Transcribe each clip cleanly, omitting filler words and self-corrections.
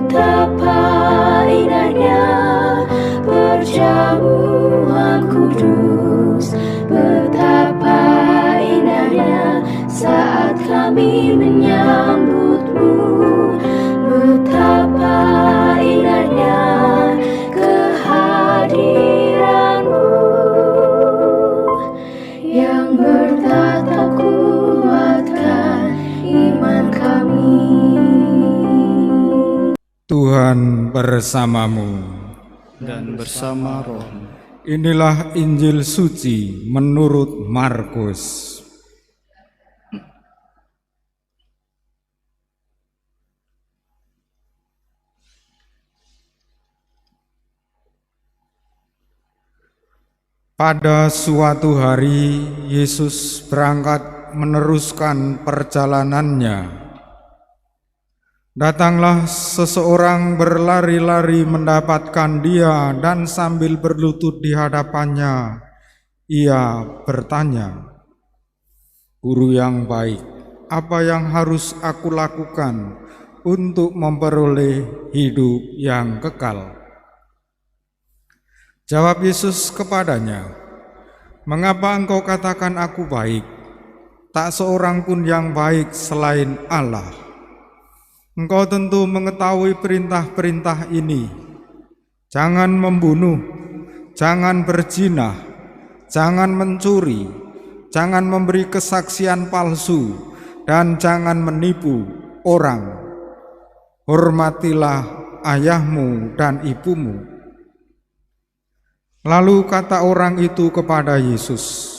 Betapa indahnya perjamuan kudus, betapa indahnya saat kami menyambutmu, betapa indahnya kehadiranmu yang bertatap kuatkan iman kami. Tuhan bersamamu dan bersama rohmu. Inilah Injil suci menurut Markus. Pada suatu hari, Yesus berangkat meneruskan perjalanannya. Datanglah seseorang berlari-lari mendapatkan dia dan sambil berlutut di hadapannya, ia bertanya, "Guru yang baik, apa yang harus aku lakukan untuk memperoleh hidup yang kekal?" Jawab Yesus kepadanya, "Mengapa engkau katakan aku baik? Tak seorang pun yang baik selain Allah. Engkau tentu mengetahui perintah-perintah ini. Jangan membunuh, jangan berzina, jangan mencuri, jangan memberi kesaksian palsu, dan jangan menipu orang. Hormatilah ayahmu dan ibumu." Lalu kata orang itu kepada Yesus,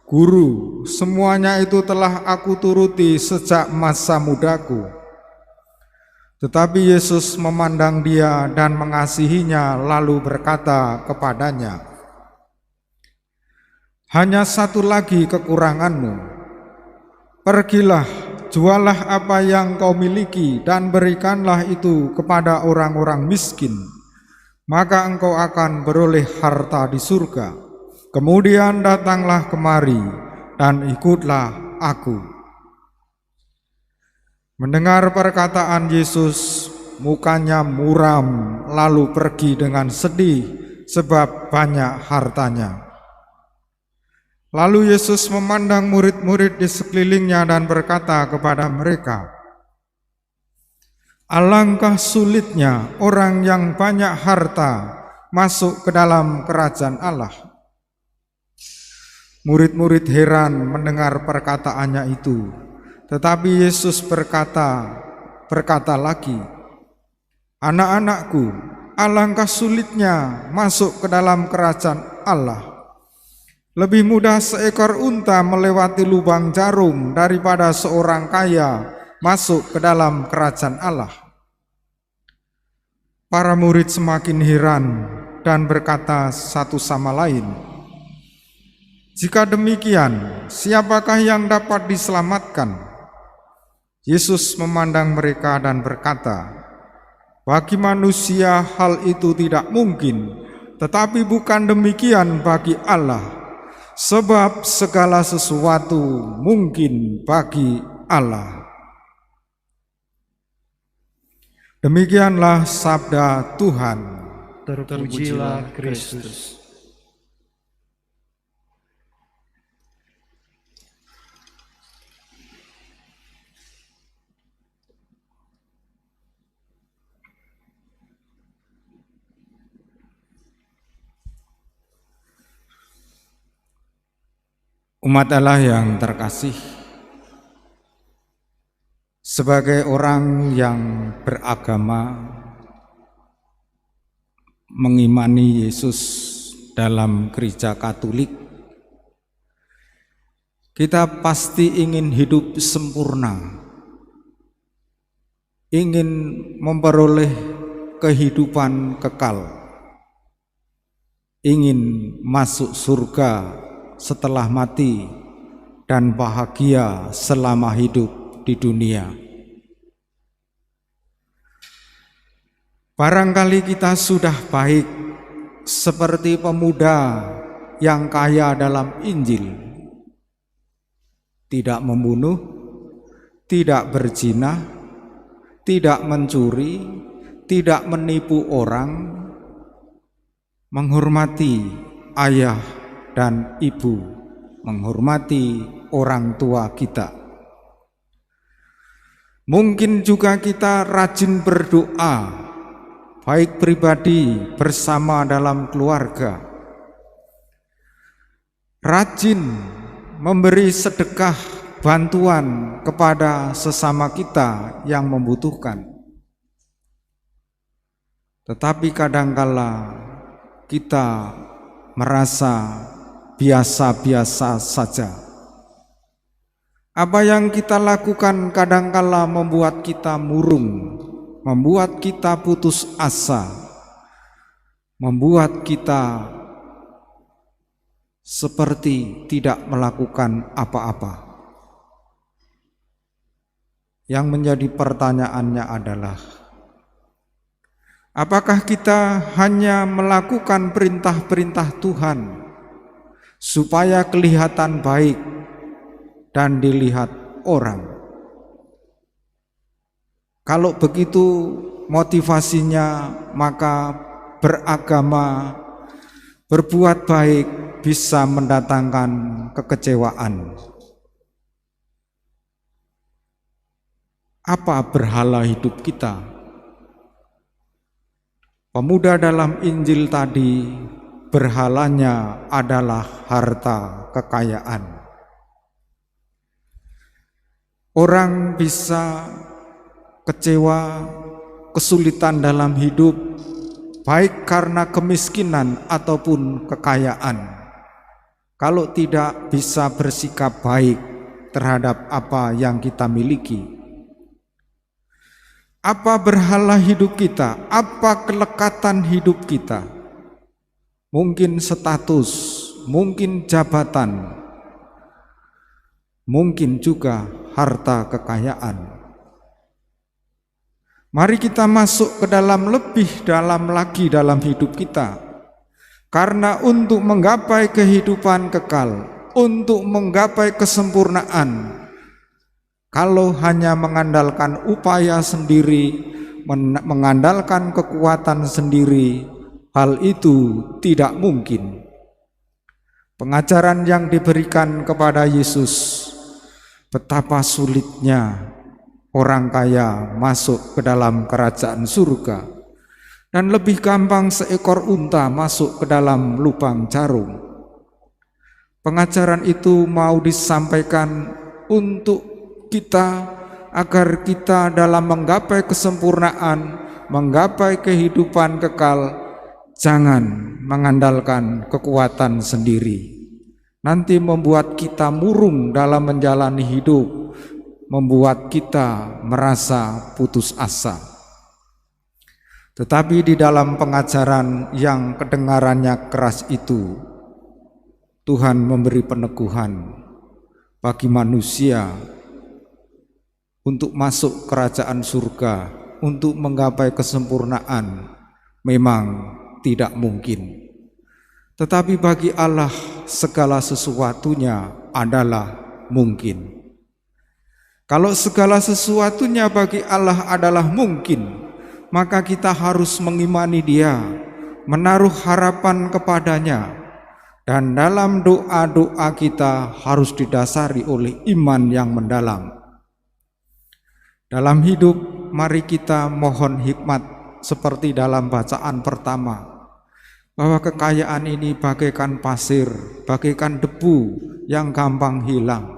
"Guru, semuanya itu telah aku turuti sejak masa mudaku." Tetapi Yesus memandang dia dan mengasihinya, lalu berkata kepadanya, "Hanya satu lagi kekuranganmu. Pergilah, jualah apa yang kau miliki dan berikanlah itu kepada orang-orang miskin, maka engkau akan beroleh harta di surga. Kemudian datanglah kemari dan ikutlah aku." Mendengar perkataan Yesus, mukanya muram, lalu pergi dengan sedih sebab banyak hartanya. Lalu Yesus memandang murid-murid di sekelilingnya dan berkata kepada mereka, "Alangkah sulitnya orang yang banyak harta masuk ke dalam kerajaan Allah." Murid-murid heran mendengar perkataannya itu. Tetapi Yesus berkata lagi, "Anak-anakku, alangkah sulitnya masuk ke dalam kerajaan Allah. Lebih mudah seekor unta melewati lubang jarum daripada seorang kaya masuk ke dalam kerajaan Allah." Para murid semakin heran dan berkata satu sama lain, "Jika demikian, siapakah yang dapat diselamatkan?" Yesus memandang mereka dan berkata, "Bagi manusia hal itu tidak mungkin, tetapi bukan demikian bagi Allah, sebab segala sesuatu mungkin bagi Allah." Demikianlah sabda Tuhan. Terpujilah Kristus. Umat Allah yang terkasih, sebagai orang yang beragama mengimani Yesus dalam gereja Katolik, kita pasti ingin hidup sempurna, ingin memperoleh kehidupan kekal, ingin masuk surga setelah mati dan bahagia selama hidup di dunia. Barangkali kita sudah baik seperti pemuda yang kaya dalam Injil, tidak membunuh, tidak berzina, tidak mencuri, tidak menipu orang, menghormati ayah dan ibu, menghormati orang tua kita. Mungkin juga kita rajin berdoa, baik pribadi bersama dalam keluarga, rajin memberi sedekah bantuan kepada sesama kita yang membutuhkan. Tetapi kadangkala kita merasa biasa-biasa saja. Apa yang kita lakukan kadangkala membuat kita murung, membuat kita putus asa, membuat kita seperti tidak melakukan apa-apa. Yang menjadi pertanyaannya adalah, apakah kita hanya melakukan perintah-perintah Tuhan supaya kelihatan baik dan dilihat orang? Kalau begitu motivasinya, maka beragama, berbuat baik bisa mendatangkan kekecewaan. Apa berhala hidup kita? Pemuda dalam Injil tadi berhalanya adalah harta kekayaan. Orang bisa kecewa, kesulitan dalam hidup, baik karena kemiskinan ataupun kekayaan, kalau tidak bisa bersikap baik terhadap apa yang kita miliki. Apa berhala hidup kita? Apa kelekatan hidup kita? Mungkin status, mungkin jabatan, mungkin juga harta kekayaan. Mari kita masuk ke dalam lebih dalam lagi dalam hidup kita. Karena untuk menggapai kehidupan kekal, untuk menggapai kesempurnaan, kalau hanya mengandalkan upaya sendiri, mengandalkan kekuatan sendiri, hal itu tidak mungkin. Pengajaran yang diberikan kepada Yesus, betapa sulitnya orang kaya masuk ke dalam kerajaan surga, dan lebih gampang seekor unta masuk ke dalam lubang jarum. Pengajaran itu mau disampaikan untuk kita, agar kita dalam menggapai kesempurnaan, menggapai kehidupan kekal, jangan mengandalkan kekuatan sendiri. Nanti membuat kita murung dalam menjalani hidup, membuat kita merasa putus asa. Tetapi di dalam pengajaran yang kedengarannya keras itu, Tuhan memberi peneguhan bagi manusia untuk masuk kerajaan surga, untuk menggapai kesempurnaan, memang tidak mungkin. Tetapi bagi Allah segala sesuatunya adalah mungkin. Kalau segala sesuatunya bagi Allah adalah mungkin, maka kita harus mengimani Dia, menaruh harapan kepadanya, dan dalam doa-doa kita harus didasari oleh iman yang mendalam. Dalam hidup, mari kita mohon hikmat seperti dalam bacaan pertama, bahwa kekayaan ini bagaikan pasir, bagaikan debu yang gampang hilang.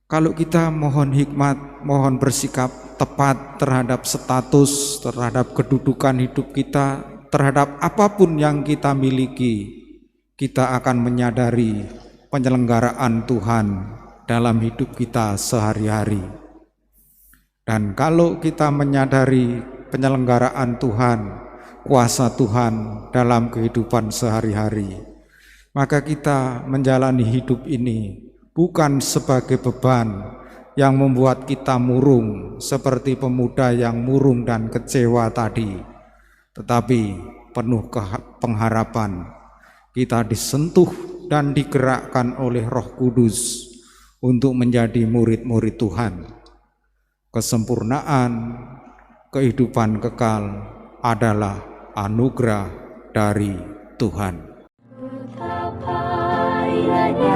Kalau kita mohon hikmat, mohon bersikap tepat terhadap status, terhadap kedudukan hidup kita, terhadap apapun yang kita miliki, kita akan menyadari penyelenggaraan Tuhan dalam hidup kita sehari-hari. Dan kalau kita menyadari penyelenggaraan Tuhan, kuasa Tuhan dalam kehidupan sehari-hari, maka kita menjalani hidup ini bukan sebagai beban yang membuat kita murung seperti pemuda yang murung dan kecewa tadi, tetapi penuh pengharapan. Kita disentuh dan digerakkan oleh Roh Kudus untuk menjadi murid-murid Tuhan. Kesempurnaan kehidupan kekal adalah anugerah dari Tuhan. Betapa indahnya